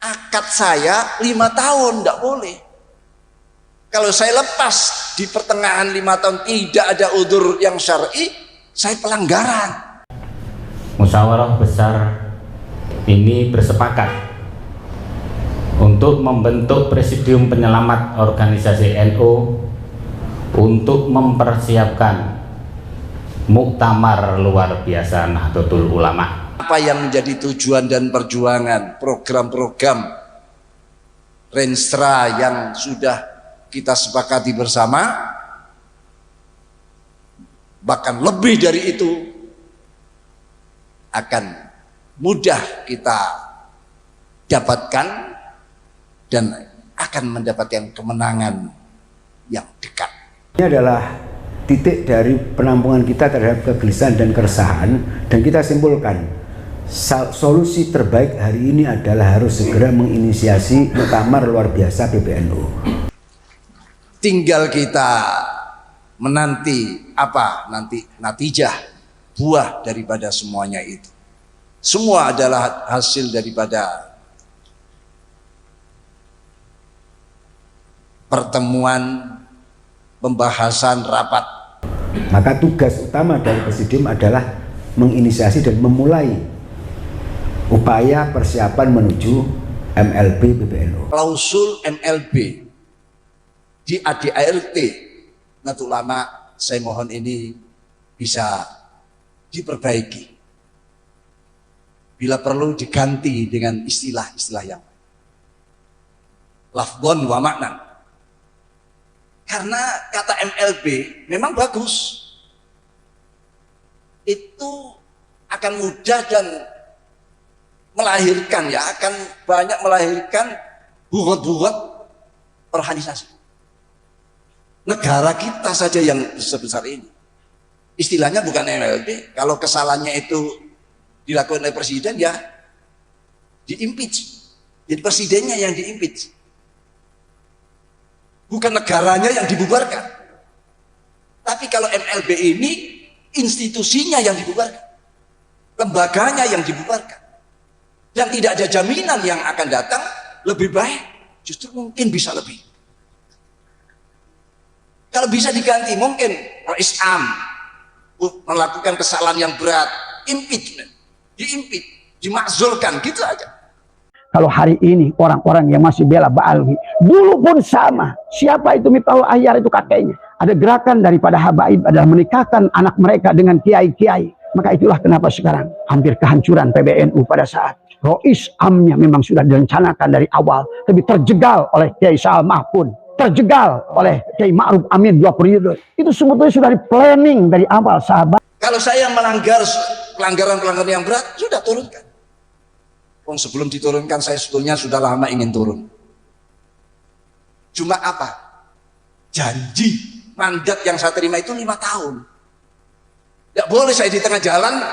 akad saya 5 tahun, tidak boleh. Kalau saya lepas di pertengahan 5 tahun tidak ada udzur yang syar'i, saya pelanggaran. Musyawarah besar ini bersepakat untuk membentuk Presidium Penyelamat Organisasi NU untuk mempersiapkan Muktamar luar biasa Nahdlatul Ulama. Apa yang menjadi tujuan dan perjuangan program-program Renstra yang sudah kita sepakati bersama, bahkan lebih dari itu, akan mudah kita dapatkan dan akan mendapatkan kemenangan yang dekat. Ini adalah titik dari penampungan kita terhadap kegelisahan dan keresahan, dan kita simpulkan solusi terbaik hari ini adalah harus segera menginisiasi Muktamar luar biasa PBNU. Tinggal kita menanti apa nanti natijah, buah daripada semuanya itu. Semua adalah hasil daripada pertemuan, pembahasan, rapat. Maka tugas utama dari Presidium adalah menginisiasi dan memulai upaya persiapan menuju MLB PBNU. Klausul MLB di ADART Nahdlatul Ulama, saya mohon ini bisa diperbaiki. Bila perlu diganti dengan istilah-istilah yang lafdhon wa maknan. Karena kata MLB memang bagus. Itu akan mudah dan melahirkan, ya, akan banyak melahirkan buat-buat organisasi. Negara kita saja yang sebesar ini. Istilahnya bukan MLB. Kalau kesalahannya itu dilakukan oleh presiden, ya di-impeach. Jadi presidennya yang di-impeach. Bukan negaranya yang dibubarkan. Tapi kalau MLB ini institusinya yang dibubarkan. Lembaganya yang dibubarkan. Dan tidak ada jaminan yang akan datang lebih baik, justru mungkin bisa lebih. Kalau bisa diganti, mungkin Rais Am melakukan kesalahan yang berat, impeachment, diimpeach, dimakzulkan, gitu aja. Kalau hari ini orang-orang yang masih bela Ba'alwi, dulu pun sama. Siapa itu Miftahul Ahyar, itu kakeknya. Ada gerakan daripada habaib adalah menikahkan anak mereka dengan kiai-kiai. Maka itulah kenapa sekarang hampir kehancuran PBNU pada saat Rois Amnya memang sudah direncanakan dari awal, tapi terjegal oleh Kiai Sa'al Mahfud, terjegal oleh Kiai Ma'ruf Amin 2 periode. Itu sebetulnya sudah di planning dari awal, sahabat. Kalau saya melanggar pelanggaran-pelanggaran yang berat, sudah turunkan. Sebelum diturunkan saya sebetulnya sudah lama ingin turun. Cuma apa? Janji mandat yang saya terima itu 5 tahun. Tidak boleh saya di tengah jalan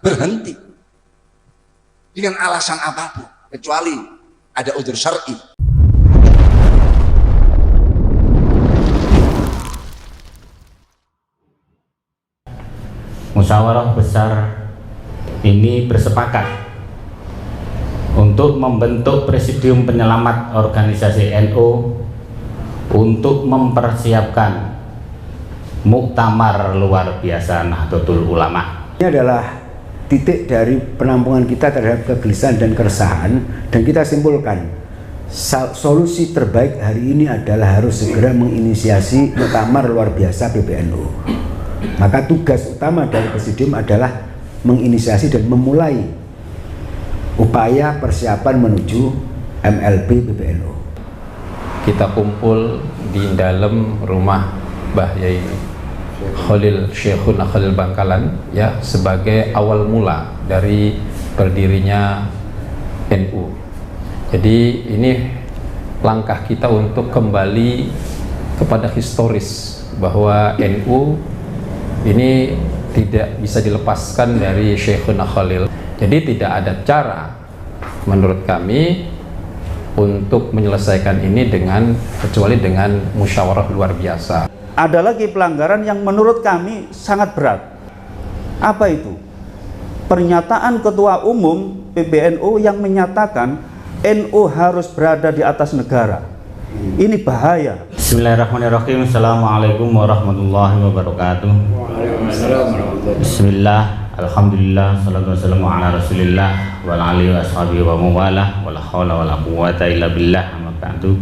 berhenti dengan alasan apapun, kecuali ada udzur syar'i. Musyawarah besar ini bersepakat untuk membentuk Presidium Penyelamat Organisasi NU untuk mempersiapkan Muktamar luar biasa Nahdlatul Ulama. Ini adalah titik dari penampungan kita terhadap kegelisahan dan keresahan, dan kita simpulkan solusi terbaik hari ini adalah harus segera menginisiasi Muktamar luar biasa PBNU. Maka tugas utama dari Presidium adalah menginisiasi dan memulai upaya persiapan menuju MLB PBNU. Kita kumpul di dalam rumah Mbah Yai Khalil Syekhuna Khalil Bangkalan, ya, sebagai awal mula dari berdirinya NU. Jadi ini langkah kita untuk kembali kepada historis bahwa NU ini tidak bisa dilepaskan dari Syekhuna Khalil. Jadi tidak ada cara menurut kami untuk menyelesaikan ini kecuali dengan musyawarah luar biasa. Ada lagi pelanggaran yang menurut kami sangat berat. Apa itu? Pernyataan Ketua Umum PBNU yang menyatakan NU harus berada di atas negara. Ini bahaya. Bismillahirrahmanirrahim. Assalamualaikum warahmatullahi wabarakatuh. Bismillah, alhamdulillah, salatu wassalamu ala rasulillah wa ala alihi wa ashabihi wa mawalah, wa la hawla wa la quwwata illa billah, amma ba'du.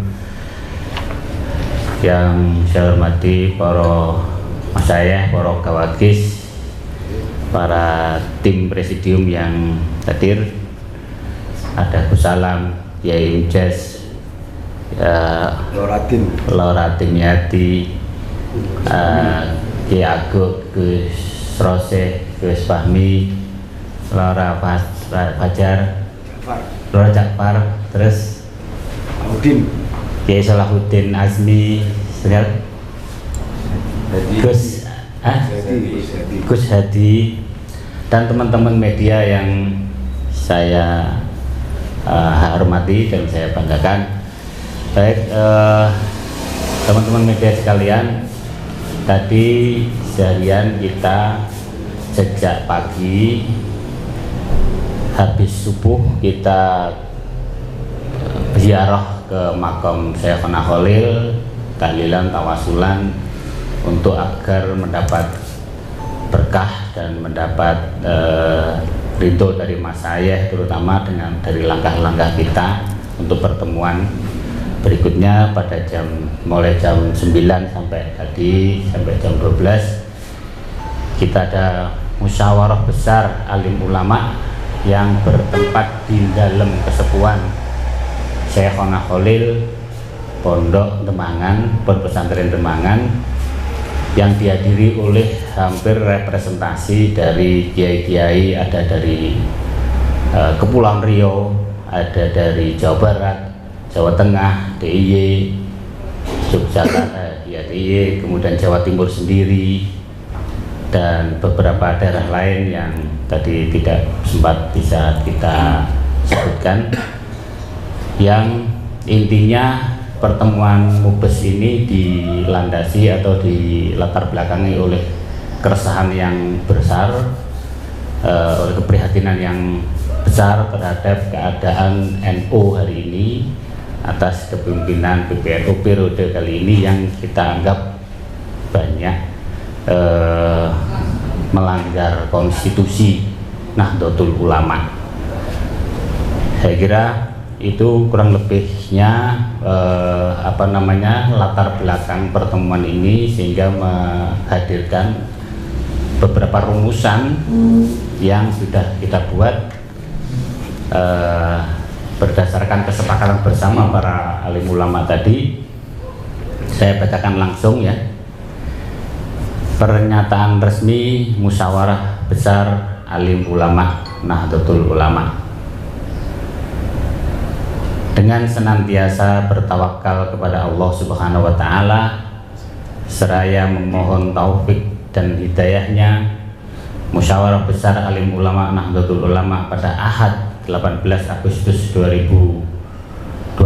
Yang saya hormati para masyayikh, para kawakis, para tim presidium yang hadir, ada Kusalam, Kiai Ujas, Lora Timyati, Kiai Aguk, Gus Rose, Gus Fahmi, Lora Fajar, Lora Jakfar, terus Kiai Salahuddin Azmi, Gus Hadi, dan teman-teman media yang saya hormati dan saya banggakan. Baik, teman-teman media sekalian, tadi seharian kita sejak pagi habis subuh kita ziarah ke makam Syekhona Khalil, tahlilan, tawasulan untuk agar mendapat berkah dan mendapat ridho dari Mas Ayah, terutama dari langkah-langkah kita untuk pertemuan berikutnya pada mulai jam 9 sampai tadi sampai jam 12 kita ada musyawarah besar alim ulama yang bertempat di dalam kesepuan Syekhona Khalil, Pondok Demangan, Pondok Pesantren Demangan, yang dihadiri oleh hampir representasi dari kiai-kiai, ada dari Kepulauan Riau, ada dari Jawa Barat, Jawa Tengah, DIY, Yogyakarta, ya DIY, kemudian Jawa Timur sendiri, dan beberapa daerah lain yang tadi tidak sempat bisa kita sebutkan. Yang intinya pertemuan Mubes ini dilandasi atau dilatar belakangi oleh keresahan yang besar, oleh keprihatinan yang besar terhadap keadaan NU hari ini atas kepemimpinan PBNU periode kali ini yang kita anggap banyak melanggar konstitusi Nahdlatul Ulama. Saya kira itu kurang lebihnya latar belakang pertemuan ini, sehingga menghadirkan beberapa rumusan yang sudah kita buat berdasarkan kesepakatan bersama para alim ulama tadi. Saya bacakan langsung ya. Pernyataan resmi musyawarah besar alim ulama Nahdlatul Ulama. Dengan senantiasa bertawakal kepada Allah Subhanahu wa Ta'ala, seraya memohon taufik dan hidayahnya, musyawarah besar alim ulama Nahdlatul Ulama pada Ahad 18 Agustus 2024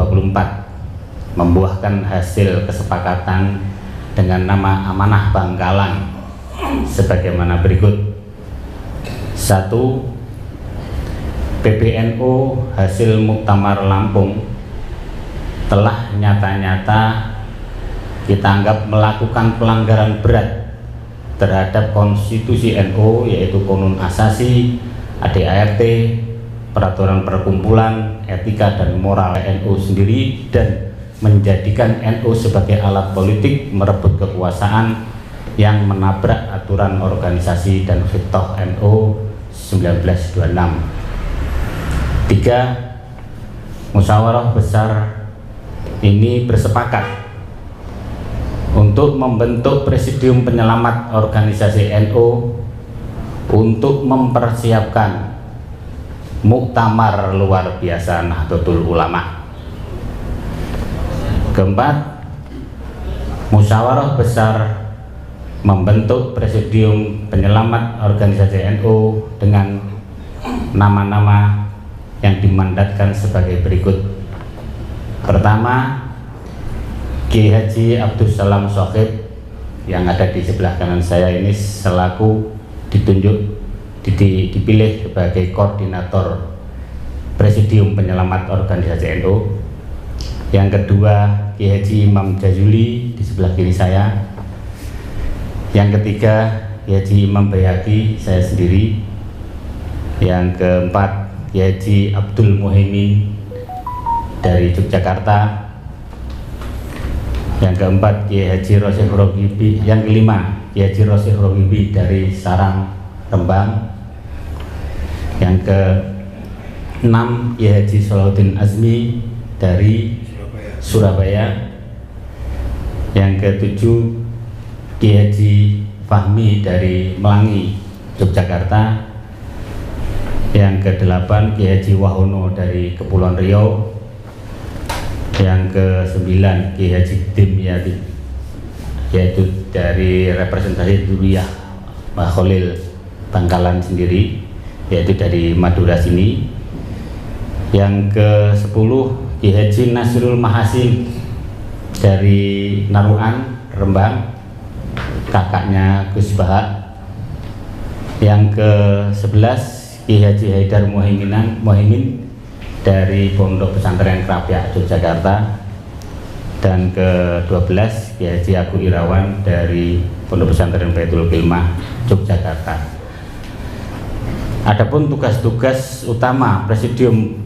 membuahkan hasil kesepakatan dengan nama Amanah Bangkalan sebagaimana berikut. 1. PBNU hasil Muktamar Lampung telah nyata-nyata kita anggap melakukan pelanggaran berat terhadap konstitusi NU, yaitu Qonun Asasi, ADART, peraturan perkumpulan, etika dan moral NU sendiri, dan menjadikan NU sebagai alat politik merebut kekuasaan yang menabrak aturan organisasi dan Fiqh NU 1926. 3. Musyawarah besar ini bersepakat untuk membentuk Presidium Penyelamat Organisasi NU untuk mempersiapkan Muktamar luar biasa Nahdlatul Ulama. Keempat, musyawarah besar membentuk Presidium Penyelamat Organisasi NU dengan nama-nama yang dimandatkan sebagai berikut. Pertama, Kiai Haji Abdus Salam Shokhib yang ada di sebelah kanan saya ini selaku dipilih sebagai koordinator Presidium Penyelamat Organisasi NU. Yang kedua Kiai Haji Imam Jazuli di sebelah kiri saya. Yang ketiga Kiai Haji Imam Bayhaqi, saya sendiri. Yang keempat Kiai Haji Abdul Muhaimin dari Yogyakarta. Yang keempat Kiai Haji Rosyih Rogibi. Yang kelima Kiai Haji Rosyih Rogibi dari Sarang, Rembang. Yang keenam Kiai Haji Salahuddin Azmi dari Surabaya. Yang ketujuh Kiai Haji Fahmi dari Melangi, Yogyakarta. Yang kedelapan Kiai Haji Wahono dari Kepulauan Riau. Yang ke-9 Kiai Haji Dimyati, yaitu dari representasi Duriyah Pak Khalil Bangkalan sendiri, yaitu dari Madura sini. Yang ke-10 Kiai Haji Nasrul Mahasin dari Naruan, Rembang, kakaknya Gus Baha. Yang ke-11 Kiai Haji Haidar Muhaimin dari Pondok Pesantren Krapyak, Yogyakarta. Dan ke-12 Kiai Haji Agung Irawan dari Pondok Pesantren Baitul Kilmah, Yogyakarta. Adapun tugas-tugas utama Presidium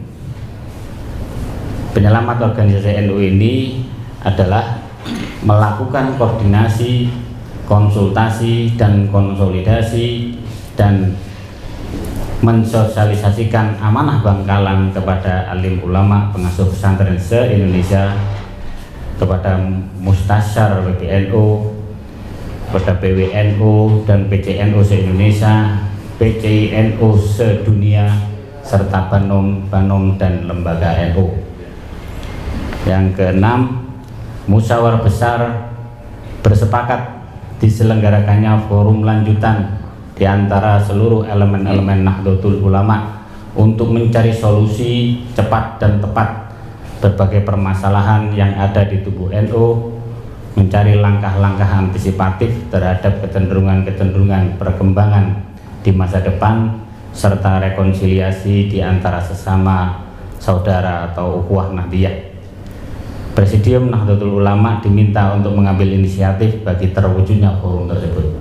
Penyelamat Organisasi NU ini adalah melakukan koordinasi, konsultasi, dan konsolidasi, dan mensosialisasikan amanah Bangkalan kepada alim ulama pengasuh pesantren se-Indonesia, kepada Mustasyar PBNU, kepada PWNU dan PCNU se-Indonesia, PCNU sedunia, serta Banom dan lembaga NU. Yang keenam, musyawarah besar bersepakat diselenggarakannya forum lanjutan di antara seluruh elemen-elemen Nahdlatul Ulama untuk mencari solusi cepat dan tepat berbagai permasalahan yang ada di tubuh NU, mencari langkah-langkah antisipatif terhadap kecenderungan-kecenderungan perkembangan di masa depan, serta rekonsiliasi di antara sesama saudara atau ukhuwah Nahdliyah. Presidium Nahdlatul Ulama diminta untuk mengambil inisiatif bagi terwujudnya forum tersebut.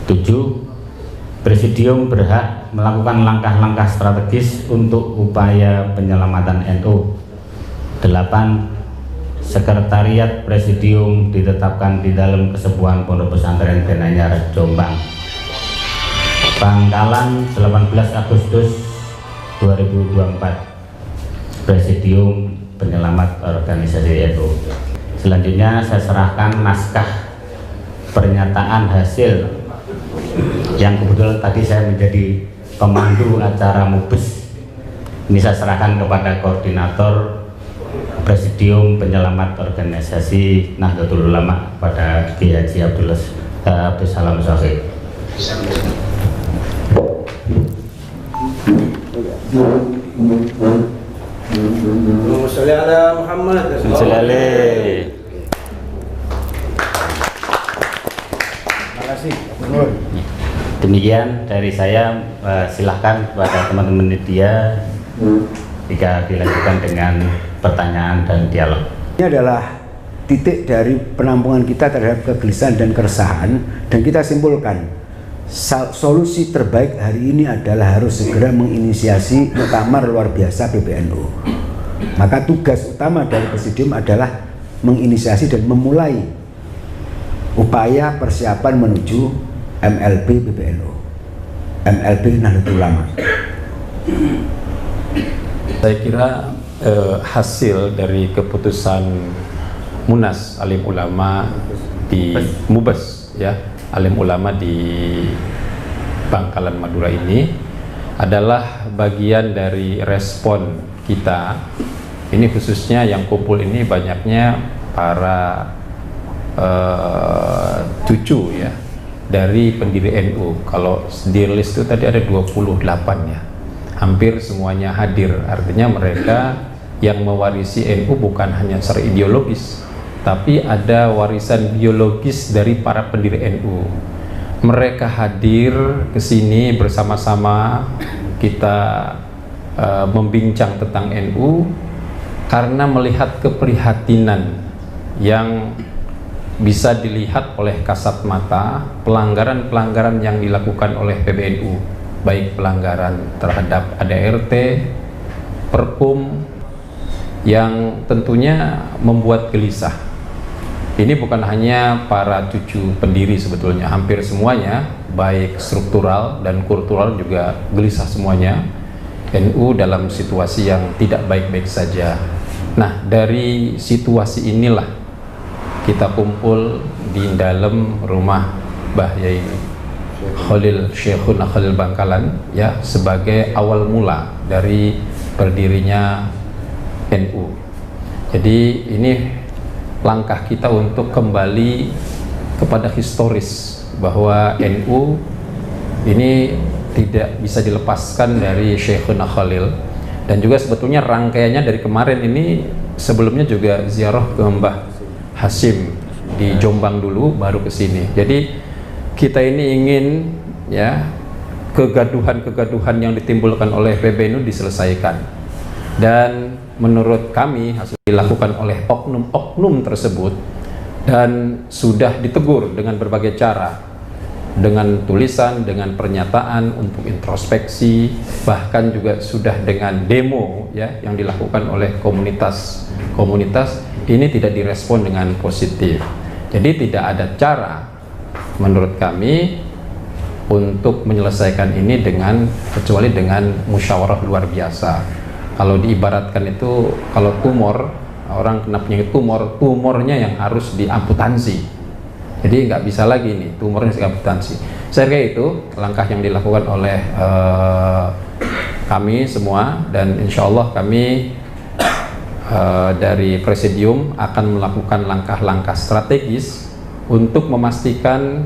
7. Presidium berhak melakukan langkah-langkah strategis untuk upaya penyelamatan NU. 8. Sekretariat Presidium ditetapkan di dalam Kesepuhan Pondok Pesantren Benanyar, Jombang. Bangkalan, 18 Agustus 2024. Presidium Penyelamat Organisasi NU. Selanjutnya saya serahkan naskah pernyataan hasil yang kebetulan tadi saya menjadi pemandu acara Mubes. Ini saya serahkan kepada koordinator Presidium Penyelamat Organisasi Nahdlatul Ulama pada Kiai Haji Abdul Salam Shokhi. Sholli ala Muhammad. Demikian dari saya, silahkan kepada teman-teman media jika dilanjutkan dengan pertanyaan dan dialog. Ini adalah titik dari penampungan kita terhadap kegelisahan dan keresahan, dan kita simpulkan solusi terbaik hari ini adalah harus segera menginisiasi muktamar luar biasa PBNU. Maka tugas utama dari Presidium adalah menginisiasi dan memulai upaya persiapan menuju MLB PBNU, MLB Nahdlatul Ulama. Saya kira hasil dari keputusan Munas Alim Ulama di Mubes, ya, Alim Ulama di Bangkalan Madura ini adalah bagian dari respon kita. Ini khususnya yang kumpul ini banyaknya para cucu, ya, dari pendiri NU. Kalau di list itu tadi ada 28, ya, hampir semuanya hadir. Artinya mereka yang mewarisi NU bukan hanya secara ideologis, tapi ada warisan biologis dari para pendiri NU. Mereka hadir ke sini bersama-sama, kita membincang tentang NU karena melihat keprihatinan yang bisa dilihat oleh kasat mata pelanggaran-pelanggaran yang dilakukan oleh PBNU, baik pelanggaran terhadap ADRT, Perpum, yang tentunya membuat gelisah. Ini bukan hanya para cucu pendiri, sebetulnya hampir semuanya, baik struktural dan kultural juga gelisah semuanya. NU dalam situasi yang tidak baik-baik saja. Nah, dari situasi inilah kita kumpul di dalam rumah Mbah Yai Khalil Syekhuna Khalil Bangkalan, ya, sebagai awal mula dari berdirinya NU. Jadi ini langkah kita untuk kembali kepada historis bahwa NU ini tidak bisa dilepaskan dari Syekhuna Khalil. Dan juga sebetulnya rangkaiannya dari kemarin ini, sebelumnya juga ziarah ke Mbah Hasim di Jombang dulu, baru ke sini. Jadi kita ini ingin, ya, kegaduhan-kegaduhan yang ditimbulkan oleh PBNU diselesaikan. Dan menurut kami hasil dilakukan oleh oknum-oknum tersebut dan sudah ditegur dengan berbagai cara, dengan tulisan, dengan pernyataan untuk introspeksi, bahkan juga sudah dengan demo, ya, yang dilakukan oleh komunitas ini tidak direspon dengan positif. Jadi tidak ada cara menurut kami untuk menyelesaikan ini kecuali dengan musyawarah luar biasa. Kalau diibaratkan itu, kalau tumor, orang kena penyakit tumornya yang harus diamputansi. Jadi nggak bisa lagi nih tumornya diamputansi. Saya kira itu langkah yang dilakukan oleh kami semua, dan insya Allah kami dari Presidium akan melakukan langkah-langkah strategis untuk memastikan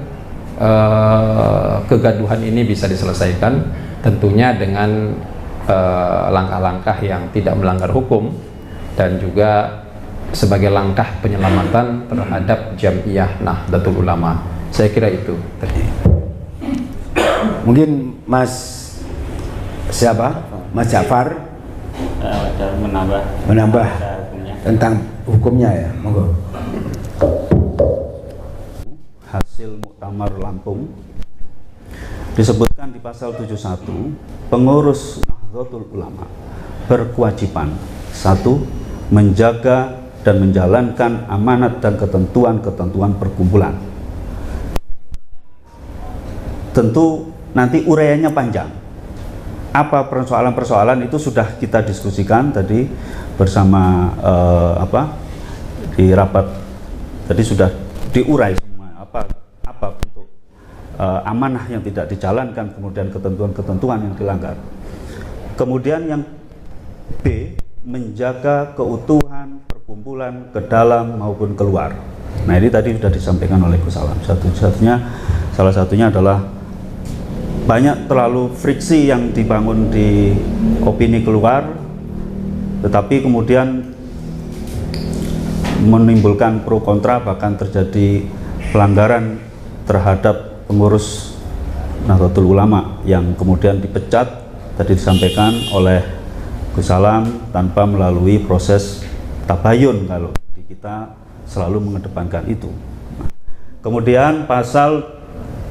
kegaduhan ini bisa diselesaikan, tentunya dengan langkah-langkah yang tidak melanggar hukum dan juga sebagai langkah penyelamatan terhadap Jamiah Nahdlatul Ulama. Saya kira itu tadi. Mungkin Mas siapa? Mas Ja'far menambah tentang hukumnya, ya, monggo. Hasil Muktamar Lampung disebutkan di pasal 71, pengurus Nahdlatul Ulama berkewajiban: 1. Menjaga dan menjalankan amanat dan ketentuan-ketentuan perkumpulan. Tentu nanti uraiannya panjang. Apa persoalan-persoalan itu sudah kita diskusikan tadi bersama di rapat tadi sudah diurai semua apa bentuk amanah yang tidak dijalankan, kemudian ketentuan-ketentuan yang dilanggar. Kemudian yang B, menjaga keutuhan perkumpulan ke dalam maupun keluar. Nah, ini tadi sudah disampaikan oleh Gus Alam. Salah satunya adalah banyak terlalu friksi yang dibangun di opini keluar, tetapi kemudian menimbulkan pro kontra, bahkan terjadi pelanggaran terhadap pengurus Nahdlatul Ulama yang kemudian dipecat, tadi disampaikan oleh Gus Alam, tanpa melalui proses tabayun. Kalau di kita selalu mengedepankan itu. Nah, kemudian pasal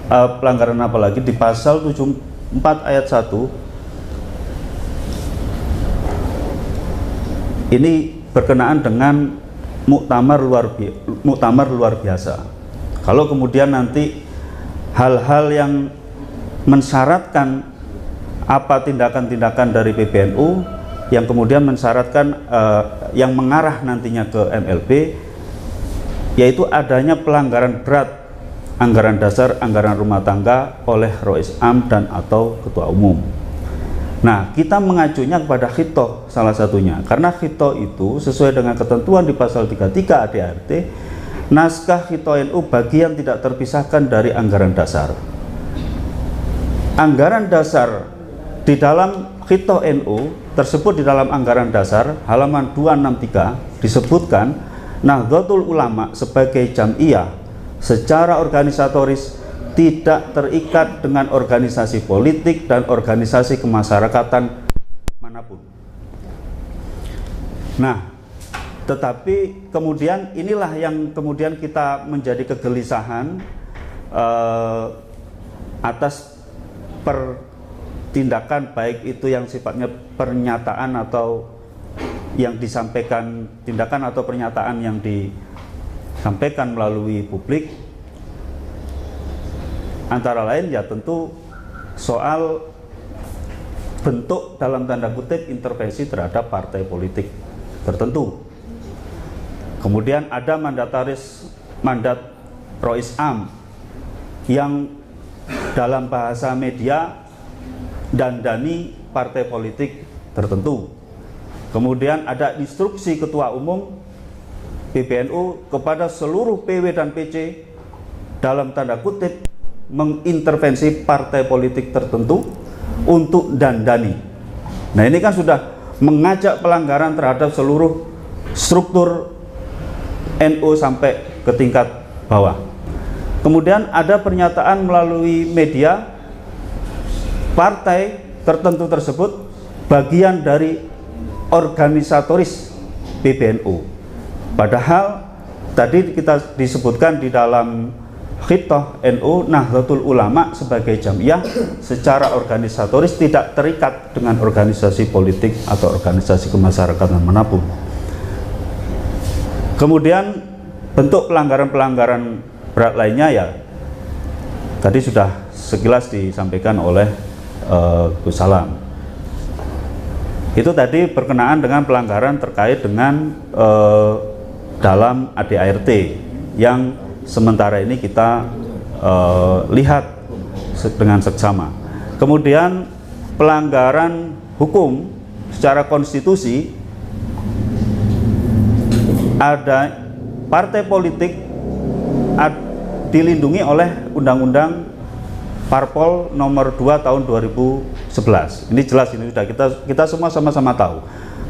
pelanggaran apa lagi di pasal 74 ayat 1 ini berkenaan dengan muktamar luar biasa. Kalau kemudian nanti hal-hal yang mensyaratkan apa tindakan-tindakan dari PBNU yang kemudian mensyaratkan yang mengarah nantinya ke MLB, yaitu adanya pelanggaran berat anggaran dasar, anggaran rumah tangga oleh Rois Am dan atau Ketua Umum. Nah, kita mengacunya kepada khitoh salah satunya, karena khitoh itu sesuai dengan ketentuan di pasal 33 ADRT, naskah khitoh NU bagian tidak terpisahkan dari anggaran dasar. Anggaran dasar di dalam khitoh NU tersebut, di dalam anggaran dasar halaman 263 disebutkan Nahdlatul Ulama sebagai jamiah secara organisatoris tidak terikat dengan organisasi politik dan organisasi kemasyarakatan manapun. Nah, tetapi kemudian inilah yang kemudian kita menjadi kegelisahan atas tindakan, baik itu yang sifatnya pernyataan atau yang disampaikan, tindakan atau pernyataan yang disampaikan melalui publik, antara lain ya tentu soal bentuk dalam tanda kutip intervensi terhadap partai politik tertentu. Kemudian ada mandat Rois Am yang dalam bahasa media dandani partai politik tertentu. Kemudian ada instruksi Ketua Umum PBNU kepada seluruh PW dan PC dalam tanda kutip mengintervensi partai politik tertentu untuk dandani. Nah, ini kan sudah mengajak pelanggaran terhadap seluruh struktur NU sampai ke tingkat bawah. Kemudian ada pernyataan melalui media partai tertentu tersebut bagian dari organisatoris PBNU. Padahal tadi kita disebutkan di dalam Khitah NU Nahdlatul Ulama sebagai jamiah secara organisatoris tidak terikat dengan organisasi politik atau organisasi kemasyarakatan manapun. Kemudian bentuk pelanggaran-pelanggaran berat lainnya ya tadi sudah sekilas disampaikan oleh Gus Salam. Itu tadi berkenaan dengan pelanggaran terkait dengan dalam ADART yang sementara ini kita lihat dengan seksama. Kemudian pelanggaran hukum secara konstitusi, ada partai politik dilindungi oleh Undang-Undang Parpol nomor 2 tahun 2011. Ini jelas, ini sudah kita semua sama-sama tahu.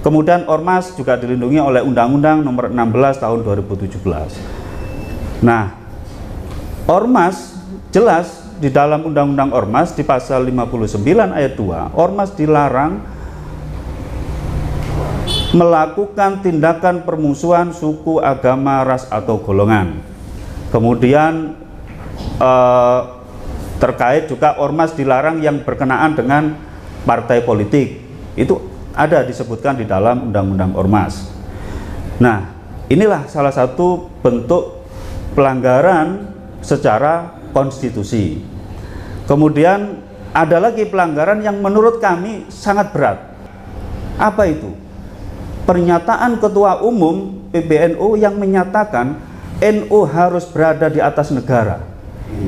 Kemudian Ormas juga dilindungi oleh Undang-Undang nomor 16 tahun 2017. Nah, Ormas jelas di dalam Undang-Undang Ormas di pasal 59 ayat 2, Ormas dilarang melakukan tindakan permusuhan suku, agama, ras atau golongan. Kemudian terkait juga Ormas dilarang yang berkenaan dengan partai politik. Itu ada disebutkan di dalam Undang-Undang Ormas. Nah, inilah salah satu bentuk pelanggaran secara konstitusi. Kemudian ada lagi pelanggaran yang menurut kami sangat berat. Apa itu? Pernyataan Ketua Umum PBNU yang menyatakan NU harus berada di atas negara.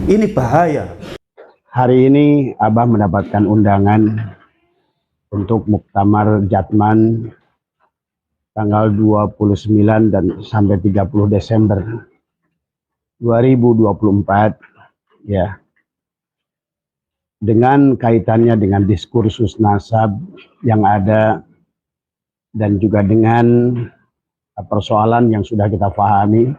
Ini bahaya. Hari ini Abah mendapatkan undangan untuk Muktamar Jatman tanggal 29 dan sampai 30 Desember 2024 ya, dengan kaitannya dengan diskursus nasab yang ada dan juga dengan persoalan yang sudah kita pahami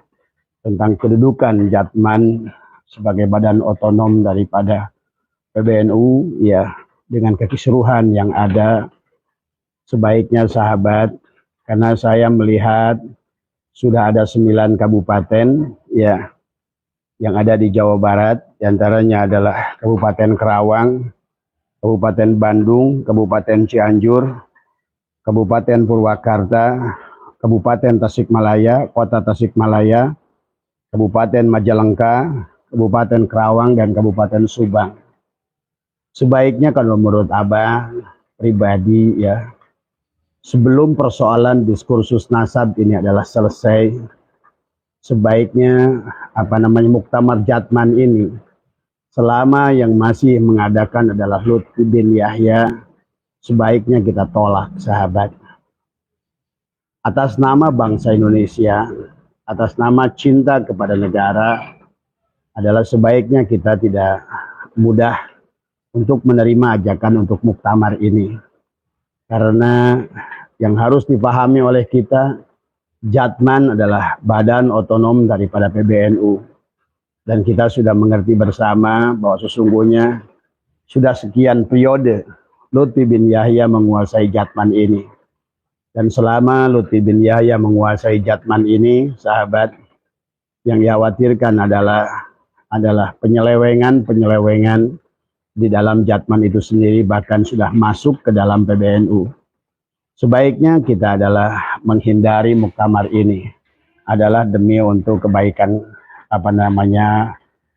tentang kedudukan Jatman sebagai badan otonom daripada PBNU ya, dengan kekisruhan yang ada. Sebaiknya sahabat, karena saya melihat sudah ada 9 kabupaten ya yang ada di Jawa Barat, diantaranya adalah Kabupaten Kerawang, Kabupaten Bandung, Kabupaten Cianjur, Kabupaten Purwakarta, Kabupaten Tasikmalaya, Kota Tasikmalaya, Kabupaten Majalengka, Kabupaten Kerawang, dan Kabupaten Subang. Sebaiknya kalau menurut Abah pribadi ya, sebelum persoalan diskursus nasab ini adalah selesai, sebaiknya Muktamar Jatman ini, selama yang masih mengadakan adalah Lutfi bin Yahya, sebaiknya kita tolak sahabat. Atas nama bangsa Indonesia, atas nama cinta kepada negara, adalah sebaiknya kita tidak mudah untuk menerima ajakan untuk muktamar ini. Karena yang harus dipahami oleh kita, Jatman adalah badan otonom daripada PBNU. Dan kita sudah mengerti bersama bahwa sesungguhnya sudah sekian periode Lutfi bin Yahya menguasai Jatman ini. Dan selama Lutfi bin Yahya menguasai Jatman ini, sahabat, yang dikhawatirkan adalah penyelewengan di dalam Jatman itu sendiri, bahkan sudah masuk ke dalam PBNU. Sebaiknya kita adalah menghindari muktamar ini, adalah demi untuk kebaikan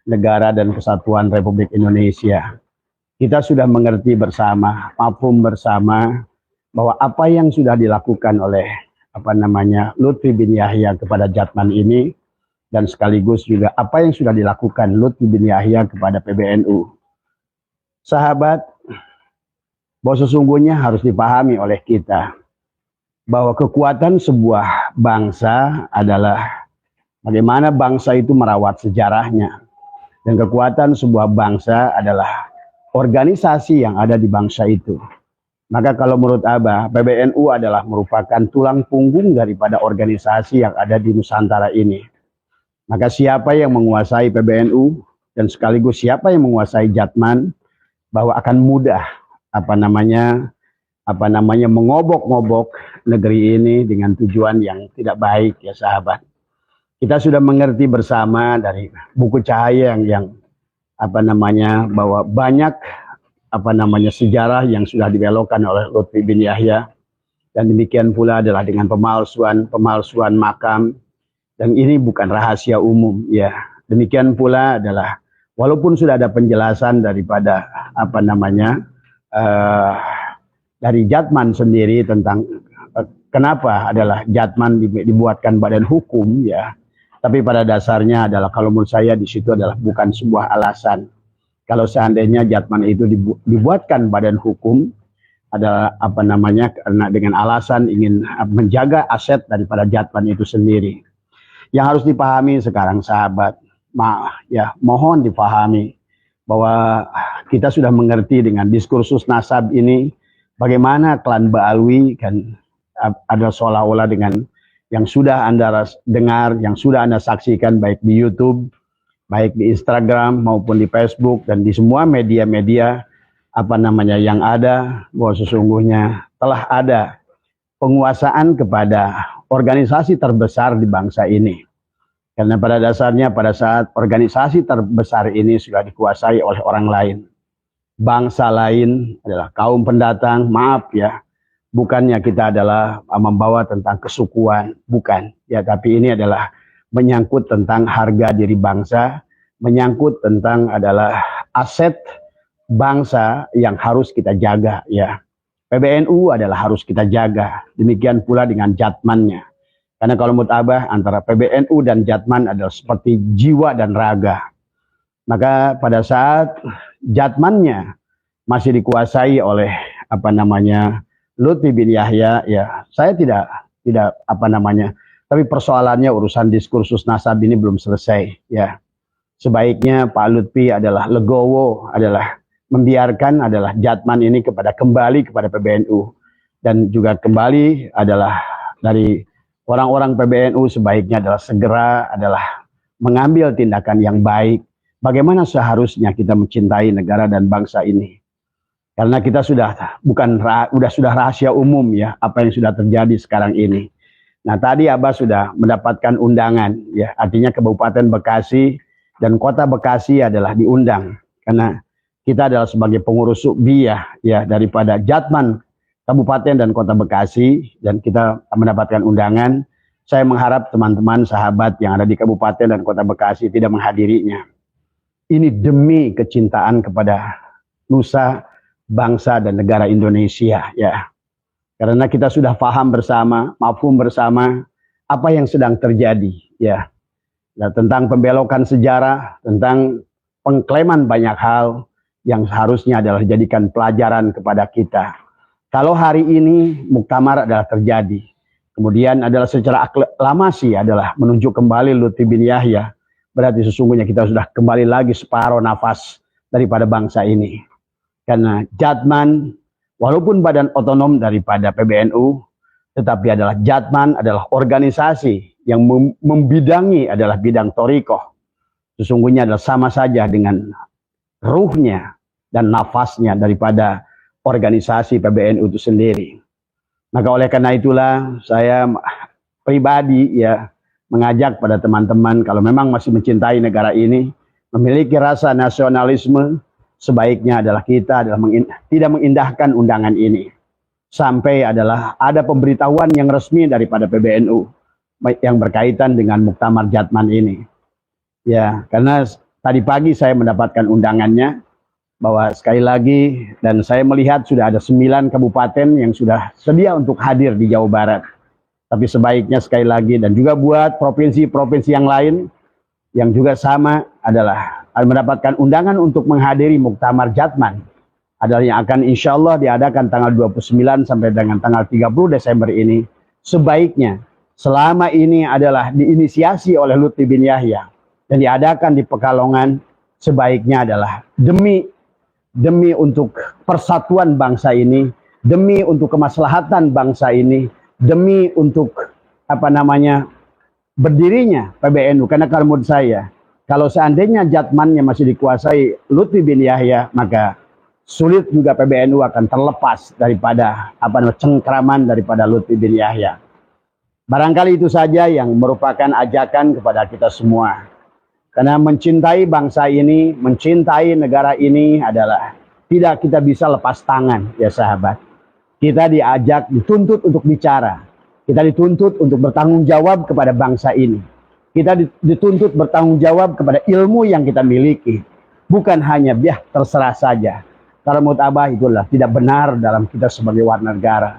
negara dan kesatuan Republik Indonesia. Kita sudah mengerti bersama, mafhum bersama bahwa apa yang sudah dilakukan oleh Lutfi bin Yahya kepada Jatman ini, dan sekaligus juga apa yang sudah dilakukan Lutfi bin Yahya kepada PBNU. Sahabat, bahwa sesungguhnya harus dipahami oleh kita bahwa kekuatan sebuah bangsa adalah bagaimana bangsa itu merawat sejarahnya, dan kekuatan sebuah bangsa adalah organisasi yang ada di bangsa itu. Maka kalau menurut Abah, PBNU adalah merupakan tulang punggung daripada organisasi yang ada di Nusantara ini. Maka siapa yang menguasai PBNU dan sekaligus siapa yang menguasai Jatman, bahwa akan mudah mengobok-ngobok negeri ini dengan tujuan yang tidak baik, ya sahabat. Kita sudah mengerti bersama dari buku Cahaya yang bahwa banyak sejarah yang sudah dibelokkan oleh Lutfi bin Yahya, dan demikian pula adalah dengan pemalsuan makam, dan ini bukan rahasia umum, ya. Demikian pula adalah walaupun sudah ada penjelasan daripada dari Jatman sendiri tentang kenapa adalah Jatman dibuatkan badan hukum, ya. Tapi pada dasarnya adalah kalau menurut saya di situ adalah bukan sebuah alasan. Kalau seandainya Jatman itu dibuatkan badan hukum adalah karena dengan alasan ingin menjaga aset daripada Jatman itu sendiri. Yang harus dipahami sekarang sahabat, mohon dipahami bahwa kita sudah mengerti dengan diskursus nasab ini bagaimana klan Ba'alwi kan ada seolah-olah dengan yang sudah Anda dengar, yang sudah Anda saksikan baik di YouTube, baik di Instagram maupun di Facebook dan di semua media-media yang ada, bahwa sesungguhnya telah ada penguasaan kepada organisasi terbesar di bangsa ini. Karena pada dasarnya pada saat organisasi terbesar ini sudah dikuasai oleh orang lain, bangsa lain adalah kaum pendatang, maaf ya, bukannya kita adalah membawa tentang kesukuan, bukan. Ya, tapi ini adalah menyangkut tentang harga diri bangsa, menyangkut tentang adalah aset bangsa yang harus kita jaga, ya. PBNU adalah harus kita jaga. Demikian pula dengan Jatmannya. Karena kalau menurut Abah antara PBNU dan Jatman adalah seperti jiwa dan raga. Maka pada saat Jatmannya masih dikuasai oleh Lutfi bin Yahya, ya saya tidak tapi persoalannya urusan diskursus nasab ini belum selesai, ya. Sebaiknya Pak Lutfi adalah legowo, adalah membiarkan adalah Jatman ini kembali kepada PBNU, dan juga kembali adalah dari orang-orang PBNU sebaiknya adalah segera adalah mengambil tindakan yang baik. Bagaimana seharusnya kita mencintai negara dan bangsa ini? Karena kita sudah rahasia umum, ya, apa yang sudah terjadi sekarang ini. Nah, tadi Abah sudah mendapatkan undangan, ya, artinya Kabupaten Bekasi dan Kota Bekasi adalah diundang karena kita adalah sebagai pengurus Subiyah, ya, daripada Jatman Kabupaten dan Kota Bekasi, dan kita mendapatkan undangan. Saya mengharap teman-teman sahabat yang ada di Kabupaten dan Kota Bekasi tidak menghadirinya. Ini demi kecintaan kepada nusa, bangsa dan negara Indonesia, ya. Karena kita sudah paham bersama, mafhum bersama apa yang sedang terjadi, ya. Nah, tentang pembelokan sejarah, tentang pengklaiman banyak hal yang harusnya adalah dijadikan pelajaran kepada kita. Kalau hari ini muktamar adalah terjadi, kemudian adalah secara aklamasi adalah menunjuk kembali Lutfi bin Yahya, berarti sesungguhnya kita sudah kembali lagi separuh nafas daripada bangsa ini. Karena Jatman, walaupun badan otonom daripada PBNU, tetapi adalah Jatman adalah organisasi yang membidangi adalah bidang thorikoh. Sesungguhnya adalah sama saja dengan ruhnya dan nafasnya daripada organisasi PBNU itu sendiri. Maka oleh karena itulah saya pribadi ya mengajak pada teman-teman kalau memang masih mencintai negara ini, memiliki rasa nasionalisme, sebaiknya adalah kita tidak mengindahkan undangan ini. Sampai adalah ada pemberitahuan yang resmi daripada PBNU yang berkaitan dengan Muktamar Jatman ini. Ya, karena tadi pagi saya mendapatkan undangannya, bahwa sekali lagi, dan saya melihat sudah ada 9 kabupaten yang sudah sedia untuk hadir di Jawa Barat. Tapi sebaiknya sekali lagi, dan juga buat provinsi-provinsi yang lain, yang juga sama adalah mendapatkan undangan untuk menghadiri Muktamar Jatman, adalah yang akan insya Allah diadakan tanggal 29 sampai dengan tanggal 30 Desember ini. Sebaiknya, selama ini adalah diinisiasi oleh Lutfi bin Yahya, dan diadakan di Pekalongan, sebaiknya adalah demi untuk persatuan bangsa ini, demi untuk kemaslahatan bangsa ini, demi untuk berdirinya PBNU. Karena kalau menurut saya, kalau seandainya Jatmannya masih dikuasai Lutfi bin Yahya, maka sulit juga PBNU akan terlepas daripada cengkraman daripada Lutfi bin Yahya. Barangkali itu saja yang merupakan ajakan kepada kita semua. Karena mencintai bangsa ini, mencintai negara ini adalah tidak kita bisa lepas tangan, ya sahabat. Kita dituntut untuk bicara. Kita dituntut untuk bertanggung jawab kepada bangsa ini. Kita dituntut bertanggung jawab kepada ilmu yang kita miliki. Bukan hanya terserah saja. Kalau menurut Abah itulah tidak benar dalam kita sebagai warga negara.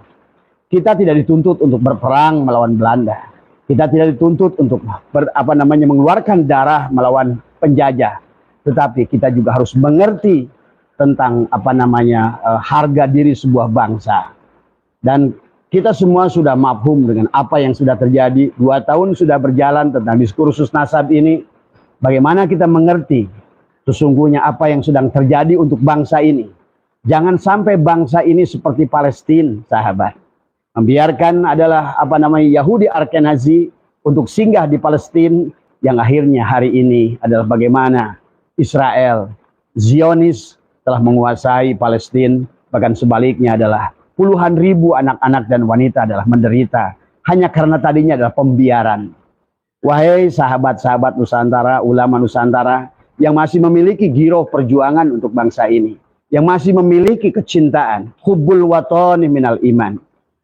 Kita tidak dituntut untuk berperang melawan Belanda. Kita tidak dituntut untuk mengeluarkan darah melawan penjajah. Tetapi kita juga harus mengerti tentang harga diri sebuah bangsa. Dan kita semua sudah mafhum dengan apa yang sudah terjadi. 2 tahun sudah berjalan tentang diskursus nasab ini. Bagaimana kita mengerti sesungguhnya apa yang sedang terjadi untuk bangsa ini. Jangan sampai bangsa ini seperti Palestina, sahabat. Membiarkan adalah Yahudi Ashkenazi untuk singgah di Palestina, yang akhirnya hari ini adalah bagaimana Israel, Zionis telah menguasai Palestina, bahkan sebaliknya adalah puluhan ribu anak-anak dan wanita adalah menderita hanya karena tadinya adalah pembiaran. Wahai sahabat-sahabat Nusantara, ulama Nusantara yang masih memiliki giroh perjuangan untuk bangsa ini, yang masih memiliki kecintaan, hubbul watani minal iman.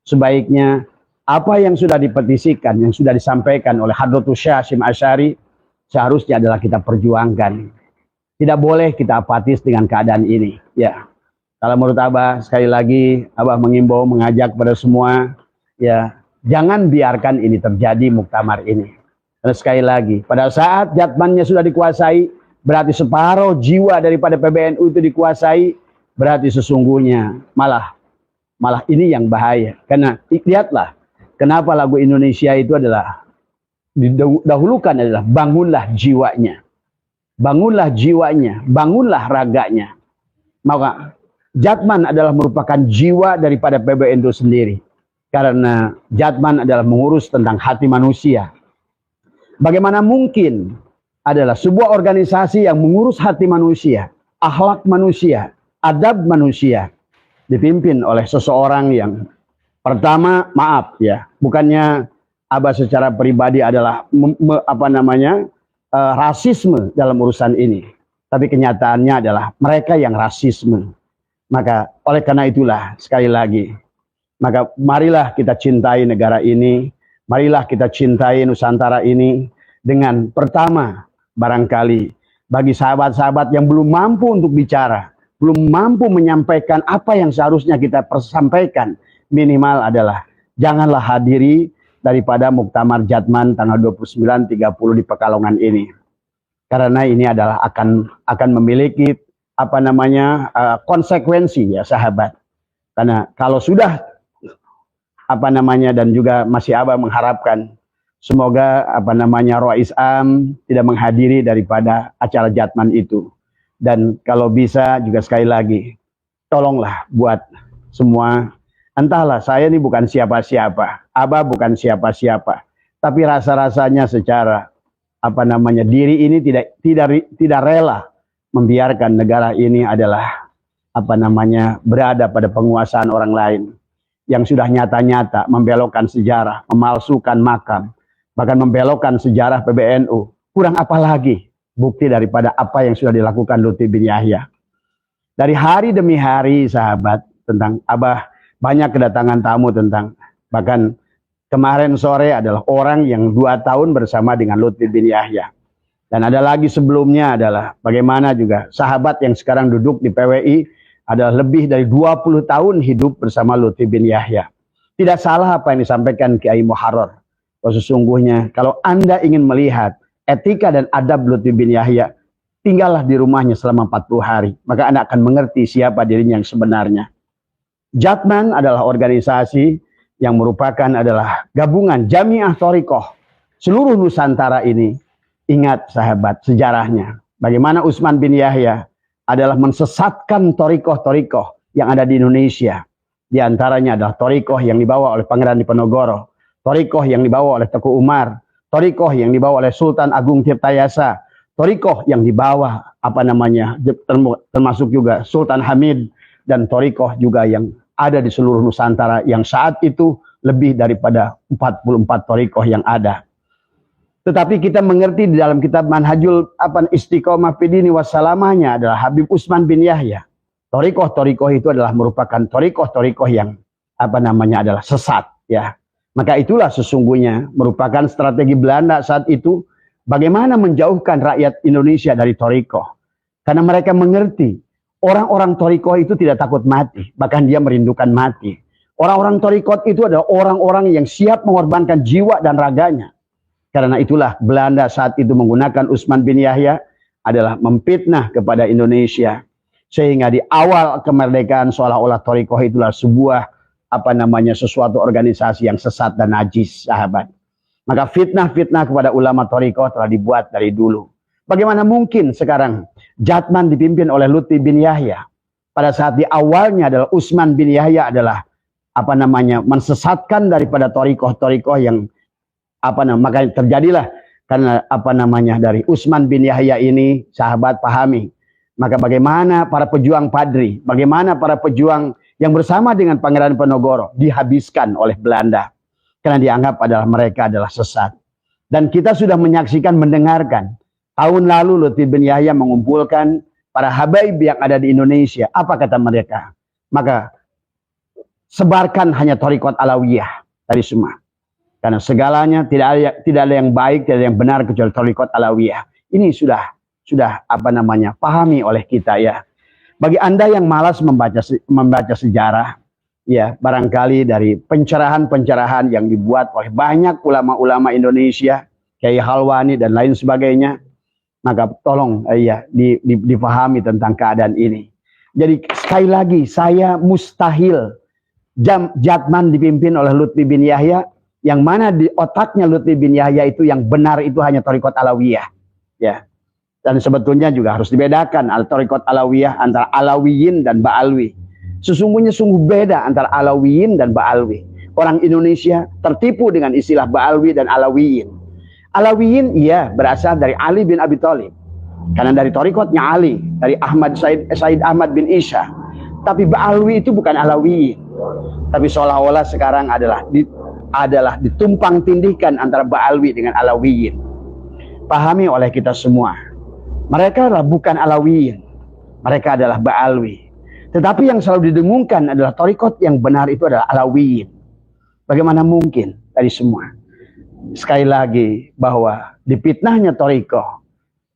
Sebaiknya apa yang sudah dipetisikan, yang sudah disampaikan oleh Hadratus Syekh Hasyim Asy'ari seharusnya adalah kita perjuangkan. Tidak boleh kita apatis dengan keadaan ini. Ya, kalau menurut Abah, sekali lagi Abah mengimbau, mengajak kepada semua, ya jangan biarkan ini terjadi muktamar ini. Dan sekali lagi, pada saat Jatmannya sudah dikuasai, berarti separuh jiwa daripada PBNU itu dikuasai, berarti sesungguhnya malah ini yang bahaya. Karena lihatlah, kenapa lagu Indonesia itu adalah didahulukan adalah bangunlah jiwanya. Bangunlah jiwanya, bangunlah raganya. Maka Jatman adalah merupakan jiwa daripada PBNU sendiri. Karena Jatman adalah mengurus tentang hati manusia. Bagaimana mungkin adalah sebuah organisasi yang mengurus hati manusia, akhlak manusia, adab manusia, dipimpin oleh seseorang yang pertama, maaf ya, bukannya Abah secara pribadi adalah rasisme dalam urusan ini, tapi kenyataannya adalah mereka yang rasisme. Maka oleh karena itulah sekali lagi, maka marilah kita cintai negara ini, marilah kita cintai Nusantara ini dengan pertama, barangkali bagi sahabat-sahabat yang belum mampu untuk bicara, belum mampu menyampaikan apa yang seharusnya kita sampaikan, minimal adalah janganlah hadiri daripada Muktamar Jatman tanggal 29-30 di Pekalongan ini. Karena ini adalah akan memiliki konsekuensi ya sahabat. Karena kalau sudah dan juga masih Abah mengharapkan semoga Rois Am tidak menghadiri daripada acara Jatman itu. Dan kalau bisa juga sekali lagi, tolonglah buat semua, entahlah saya ini bukan siapa-siapa, Abah bukan siapa-siapa, tapi rasa-rasanya secara diri ini tidak rela membiarkan negara ini adalah berada pada penguasaan orang lain, yang sudah nyata-nyata membelokkan sejarah, memalsukan makam, bahkan membelokkan sejarah PBNU. Kurang apa lagi bukti daripada apa yang sudah dilakukan Lutfi bin Yahya. Dari hari demi hari, sahabat, tentang Abah banyak kedatangan tamu tentang, bahkan kemarin sore adalah orang yang 2 tahun bersama dengan Lutfi bin Yahya. Dan ada lagi sebelumnya adalah bagaimana juga sahabat yang sekarang duduk di PWI adalah lebih dari 20 tahun hidup bersama Lutfi bin Yahya. Tidak salah apa yang disampaikan Kiai Muharrar. Sesungguhnya kalau Anda ingin melihat etika dan adab Lutfi bin Yahya, tinggallah di rumahnya selama 40 hari. Maka Anda akan mengerti siapa dirinya yang sebenarnya. Jatman adalah organisasi yang merupakan adalah gabungan Jamiah Thoriqoh seluruh Nusantara ini. Ingat sahabat sejarahnya, bagaimana Utsman bin Yahya adalah mensesatkan Thoriqoh-Thoriqoh yang ada di Indonesia. Di antaranya adalah Thoriqoh yang dibawa oleh Pangeran Diponegoro, Thoriqoh yang dibawa oleh Teguh Umar, Thoriqoh yang dibawa oleh Sultan Agung Tirtayasa, Thoriqoh yang dibawa termasuk juga Sultan Hamid, dan Thoriqoh juga yang ada di seluruh Nusantara yang saat itu lebih daripada 44 Thoriqoh yang ada. Tetapi kita mengerti di dalam kitab Manhajul Istiqomah Fidini Wassalamahnya adalah Habib Utsman bin Yahya. Thoriqoh-Thoriqoh itu adalah merupakan Thoriqoh-Thoriqoh yang adalah sesat, ya. Maka itulah sesungguhnya merupakan strategi Belanda saat itu bagaimana menjauhkan rakyat Indonesia dari Thoriqoh. Karena mereka mengerti orang-orang Thoriqoh itu tidak takut mati, bahkan dia merindukan mati. Orang-orang Thoriqoh itu adalah orang-orang yang siap mengorbankan jiwa dan raganya. Karena itulah Belanda saat itu menggunakan Utsman bin Yahya adalah memfitnah kepada Indonesia. Sehingga di awal kemerdekaan seolah-olah Thoriqoh itulah sebuah sesuatu organisasi yang sesat dan najis, sahabat. Maka fitnah-fitnah kepada ulama Thoriqoh telah dibuat dari dulu. Bagaimana mungkin sekarang Jatman dipimpin oleh Lutfi bin Yahya? Pada saat di awalnya adalah Utsman bin Yahya adalah mensesatkan daripada Thoriqoh-Thoriqoh yang maka terjadilah karena dari Utsman bin Yahya ini, sahabat pahami. Maka bagaimana para pejuang Padri, bagaimana para pejuang yang bersama dengan Pangeran Diponegoro dihabiskan oleh Belanda karena dianggap mereka adalah sesat. Dan kita sudah menyaksikan, mendengarkan tahun lalu Lutfi bin Yahya mengumpulkan para habaib yang ada di Indonesia. Apa kata mereka? Maka sebarkan hanya Thoriqoh Alawiyah dari semua. Karena segalanya tidak ada yang baik, tidak ada yang benar kecuali Thoriqoh Alawiyah. Ini sudah pahami oleh kita, ya. Bagi Anda yang malas membaca sejarah, ya, barangkali dari pencerahan-pencerahan yang dibuat oleh banyak ulama-ulama Indonesia, Kiai Halwani dan lain sebagainya, maka tolong dipahami tentang keadaan ini. Jadi sekali lagi, saya mustahil Jatman dipimpin oleh Lutfi bin Yahya, yang mana di otaknya Lutfi bin Yahya itu yang benar itu hanya Thoriqoh Alawiyah, ya. Dan sebetulnya juga harus dibedakan Thoriqoh Alawiyah antara Alawiyin dan Ba'alwi. Sesungguhnya sungguh beda antara Alawiyin dan Ba'alwi. Orang Indonesia tertipu dengan istilah Ba'alwi dan Alawiyin. Alawiyin berasal dari Ali bin Abi Thalib, karena dari Thoriqohnya Ali, dari Said Ahmad bin Isha. Tapi Ba'alwi itu bukan Alawiyin, tapi seolah-olah sekarang adalah ditumpang tindihkan antara Ba'alwi dengan Alawiyin. Pahami oleh kita semua, mereka adalah bukan Alawiyin, mereka adalah Ba'alwi. Tetapi yang selalu didengungkan adalah Thoriqoh yang benar itu adalah Alawiyin. Bagaimana mungkin dari semua? Sekali lagi bahwa dipitnahnya Thoriqoh,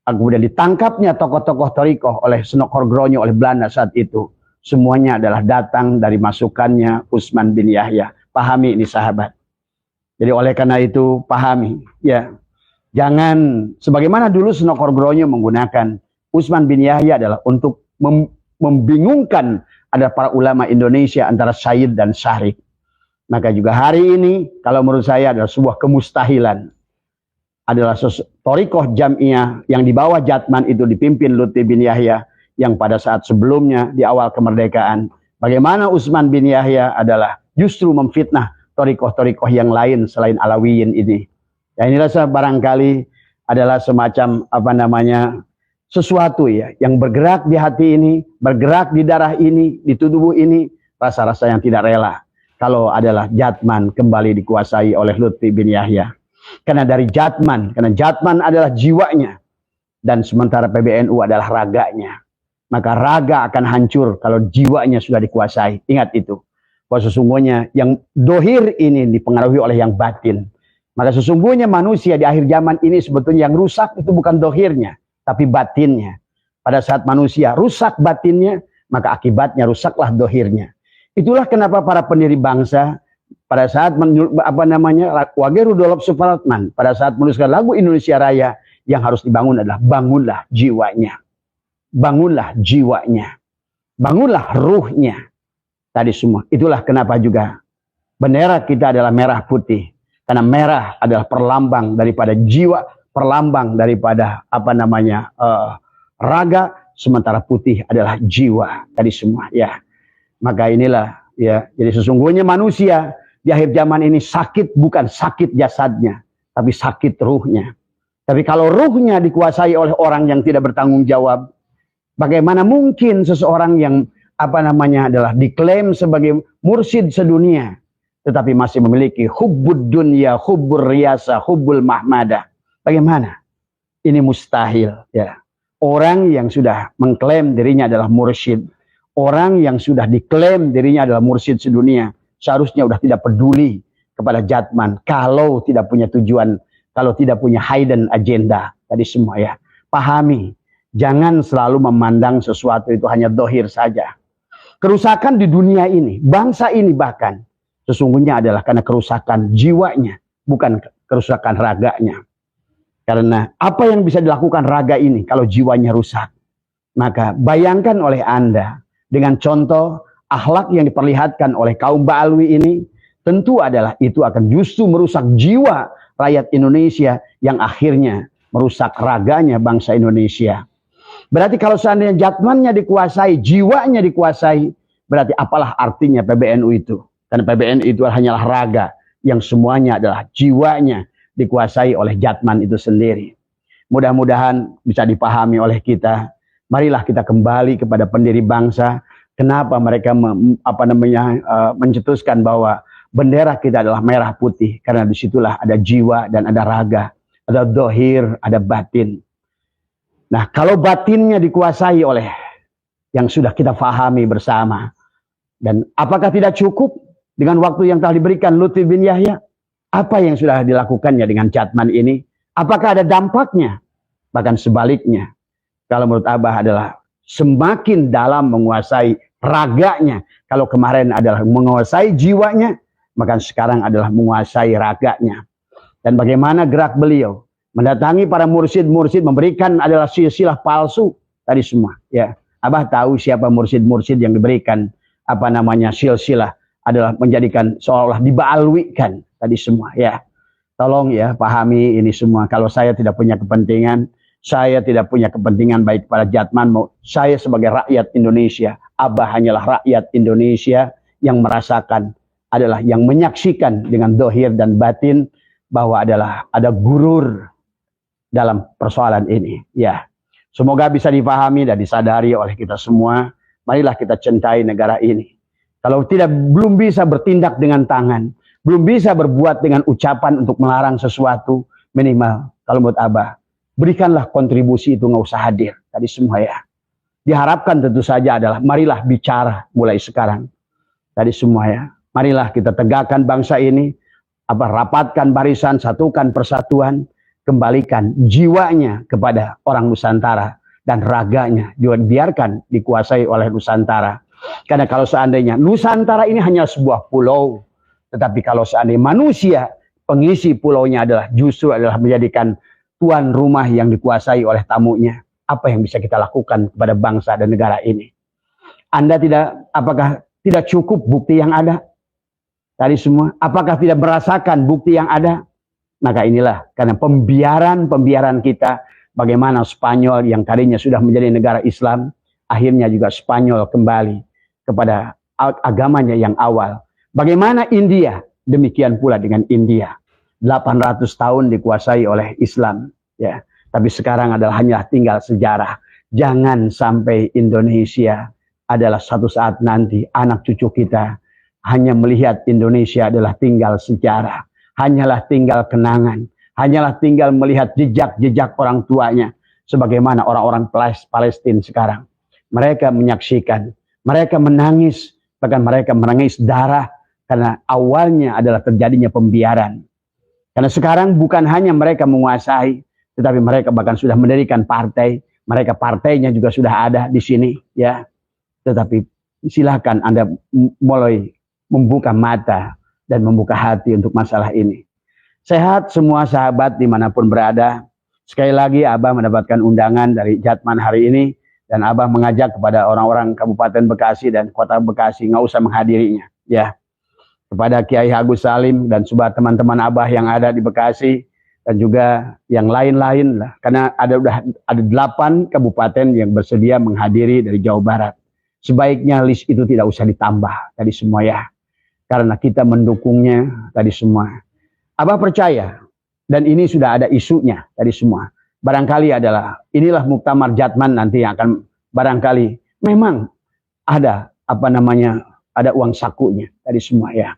kemudian ditangkapnya tokoh-tokoh Thoriqoh oleh Senokhorgronyo, oleh Belanda saat itu, semuanya adalah datang dari masukannya Utsman bin Yahya. Pahami ini, sahabat. Jadi oleh karena itu pahami, ya. Jangan sebagaimana dulu Senokhorgronyo menggunakan Utsman bin Yahya adalah untuk membingungkan ada para ulama Indonesia antara Syahid dan Syahrik. Maka juga hari ini kalau menurut saya adalah sebuah kemustahilan. Adalah Thoriqoh Jamiah yang di bawah Jatman itu dipimpin Lutfi bin Yahya yang pada saat sebelumnya di awal kemerdekaan. Bagaimana Utsman bin Yahya adalah justru memfitnah Thoriqoh-Thoriqoh yang lain selain Alawiyin ini. Ya, inilah barangkali adalah semacam sesuatu ya yang bergerak di hati ini, bergerak di darah ini, di tubuh ini, rasa-rasa yang tidak rela kalau adalah Jatman kembali dikuasai oleh Lutfi bin Yahya. Karena dari Jatman, karena Jatman adalah jiwanya dan sementara PBNU adalah raganya. Maka raga akan hancur kalau jiwanya sudah dikuasai. Ingat itu. Bahwa sesungguhnya yang dohir ini dipengaruhi oleh yang batin. Maka sesungguhnya manusia di akhir zaman ini sebetulnya yang rusak itu bukan dohirnya, tapi batinnya. Pada saat manusia rusak batinnya, maka akibatnya rusaklah dohirnya. Itulah kenapa para pendiri bangsa pada saat Wage Rudolf Supratman pada saat menuliskan lagu Indonesia Raya, yang harus dibangun adalah bangunlah jiwanya. Bangunlah jiwanya. Bangunlah ruhnya. Tadi semua. Itulah kenapa juga bendera kita adalah merah putih. Karena merah adalah perlambang daripada jiwa, perlambang daripada raga, sementara putih adalah jiwa. Tadi semua ya. Maka inilah ya. Jadi sesungguhnya manusia di akhir zaman ini sakit, bukan sakit jasadnya, tapi sakit ruhnya. Tapi kalau ruhnya dikuasai oleh orang yang tidak bertanggung jawab, bagaimana mungkin seseorang yang adalah diklaim sebagai mursyid sedunia, tetapi masih memiliki hubbud dunya, hubbur riyasa, hubbul mahmadah. Bagaimana? Ini mustahil ya. Orang yang sudah mengklaim dirinya adalah mursyid, orang yang sudah diklaim dirinya adalah mursyid sedunia, seharusnya sudah tidak peduli kepada Jatman kalau tidak punya tujuan, kalau tidak punya hidden agenda. Tadi semua ya. Pahami, jangan selalu memandang sesuatu itu hanya dohir saja. Kerusakan di dunia ini, bangsa ini bahkan, sesungguhnya adalah karena kerusakan jiwanya, bukan kerusakan raganya. Karena apa yang bisa dilakukan raga ini kalau jiwanya rusak? Maka bayangkan oleh Anda, dengan contoh akhlak yang diperlihatkan oleh kaum Ba'alwi ini, tentu adalah itu akan justru merusak jiwa rakyat Indonesia yang akhirnya merusak raganya bangsa Indonesia. Berarti kalau seandainya Jatmannya dikuasai, jiwanya dikuasai, berarti apalah artinya PBNU itu? Karena PBNU itu hanyalah raga yang semuanya adalah jiwanya dikuasai oleh Jatman itu sendiri. Mudah-mudahan bisa dipahami oleh kita. Marilah kita kembali kepada pendiri bangsa. Kenapa mereka mencetuskan bahwa bendera kita adalah merah putih? Karena disitulah ada jiwa dan ada raga, ada dohir, ada batin. Nah, kalau batinnya dikuasai oleh yang sudah kita fahami bersama, dan apakah tidak cukup dengan waktu yang telah diberikan Lutfi bin Yahya? Apa yang sudah dilakukannya dengan Jatman ini? Apakah ada dampaknya? Bahkan sebaliknya, kalau menurut Abah adalah semakin dalam menguasai raganya. Kalau kemarin adalah menguasai jiwanya, maka sekarang adalah menguasai raganya. Dan bagaimana gerak beliau mendatangi para mursyid-mursyid, memberikan adalah silsilah palsu tadi semua ya. Abah tahu siapa mursyid-mursyid yang diberikan silsilah adalah menjadikan seolah-olah dibaalwikan tadi semua ya. Tolong ya pahami ini semua. Kalau saya tidak punya kepentingan, saya tidak punya kepentingan baik pada Jatman, saya sebagai rakyat Indonesia, Abah hanyalah rakyat Indonesia yang merasakan, adalah yang menyaksikan dengan dohir dan batin bahwa adalah ada gurur dalam persoalan ini ya. Semoga bisa dipahami dan disadari oleh kita semua. Marilah kita cintai negara ini. Kalau belum bisa bertindak dengan tangan, belum bisa berbuat dengan ucapan untuk melarang sesuatu, minimal kalau menurut Abah, berikanlah kontribusi itu, nggak usah hadir tadi semua ya. Diharapkan tentu saja adalah marilah bicara mulai sekarang tadi semua ya. Marilah kita tegakkan bangsa ini, rapatkan barisan, satukan persatuan, kembalikan jiwanya kepada orang Nusantara, dan raganya juga biarkan dikuasai oleh Nusantara. Karena kalau seandainya Nusantara ini hanya sebuah pulau, tetapi kalau seandainya manusia pengisi pulaunya justru adalah menjadikan tuan rumah yang dikuasai oleh tamunya, apa yang bisa kita lakukan kepada bangsa dan negara ini? Apakah tidak cukup bukti yang ada tadi semua? Apakah tidak merasakan bukti yang ada? Maka inilah karena pembiaran kita, bagaimana Spanyol yang tadinya sudah menjadi negara Islam, akhirnya juga Spanyol kembali kepada agamanya yang awal. Bagaimana India, demikian pula dengan India. 800 tahun dikuasai oleh Islam. Ya. Tapi sekarang adalah hanya tinggal sejarah. Jangan sampai Indonesia adalah suatu saat nanti anak cucu kita hanya melihat Indonesia adalah tinggal sejarah. Hanyalah tinggal kenangan. Hanyalah tinggal melihat jejak-jejak orang tuanya. Sebagaimana orang-orang Palestina sekarang. Mereka menyaksikan. Mereka menangis. Bahkan mereka menangis darah. Karena awalnya adalah terjadinya pembiaran. Karena sekarang bukan hanya mereka menguasai. Tetapi mereka bahkan sudah mendirikan partai. Mereka partainya juga sudah ada di sini. Ya. Tetapi silakan Anda mulai membuka mata dan membuka hati untuk masalah ini. Sehat semua sahabat dimanapun berada. Sekali lagi Abah mendapatkan undangan dari Jatman hari ini. Dan Abah mengajak kepada orang-orang Kabupaten Bekasi dan Kota Bekasi nggak usah menghadirinya. Ya, kepada Kiai Agus Salim dan semua teman-teman Abah yang ada di Bekasi. Dan juga yang lain-lain lah. Karena udah ada 8 kabupaten yang bersedia menghadiri dari Jawa Barat. Sebaiknya list itu tidak usah ditambah tadi semua ya. Karena kita mendukungnya tadi semua. Abah percaya dan ini sudah ada isunya tadi semua. Barangkali adalah inilah muktamar Jatman nanti yang akan barangkali memang ada ada uang sakunya tadi semua ya.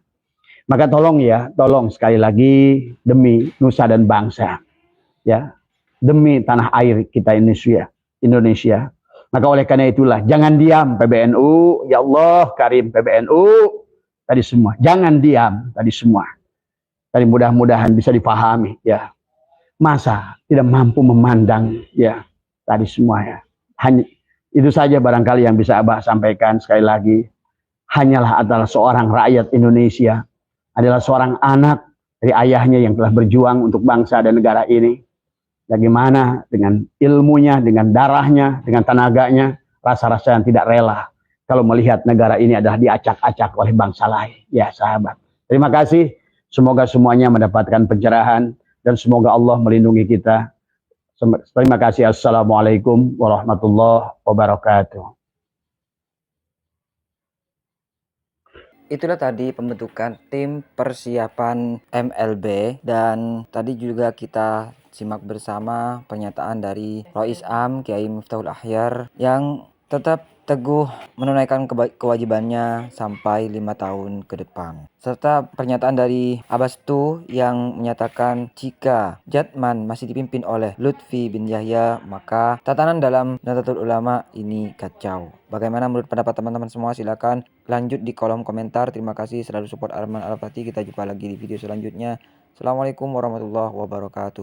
Maka tolong sekali lagi demi nusa dan bangsa, ya, demi tanah air kita Indonesia. Maka oleh karena itulah jangan diam PBNU, ya Allah Karim PBNU tadi semua, jangan diam tadi semua. Tadi mudah-mudahan bisa dipahami, ya. Masa tidak mampu memandang, ya, tadi semua ya. Hanya itu saja barangkali yang bisa Abah sampaikan sekali lagi. Hanyalah adalah seorang rakyat Indonesia. Adalah seorang anak dari ayahnya yang telah berjuang untuk bangsa dan negara ini. Bagaimana dengan ilmunya, dengan darahnya, dengan tenaganya, rasa-rasa yang tidak rela kalau melihat negara ini adalah diacak-acak oleh bangsa lain. Ya sahabat, terima kasih. Semoga semuanya mendapatkan pencerahan dan semoga Allah melindungi kita. Terima kasih. Assalamualaikum warahmatullahi wabarakatuh. Itulah tadi pembentukan tim persiapan MLB dan tadi juga kita simak bersama pernyataan dari Rois Am Kiai Miftahul Akhyar yang tetap teguh menunaikan kewajibannya sampai 5 tahun ke depan. Serta pernyataan dari Abastu yang menyatakan jika Jatman masih dipimpin oleh Lutfi bin Yahya, maka tatanan dalam Nahdlatul Ulama ini kacau. Bagaimana menurut pendapat teman-teman semua? Silakan lanjut di kolom komentar. Terima kasih selalu support Arman Al-Fatih. Kita jumpa lagi di video selanjutnya. Assalamualaikum warahmatullahi wabarakatuh.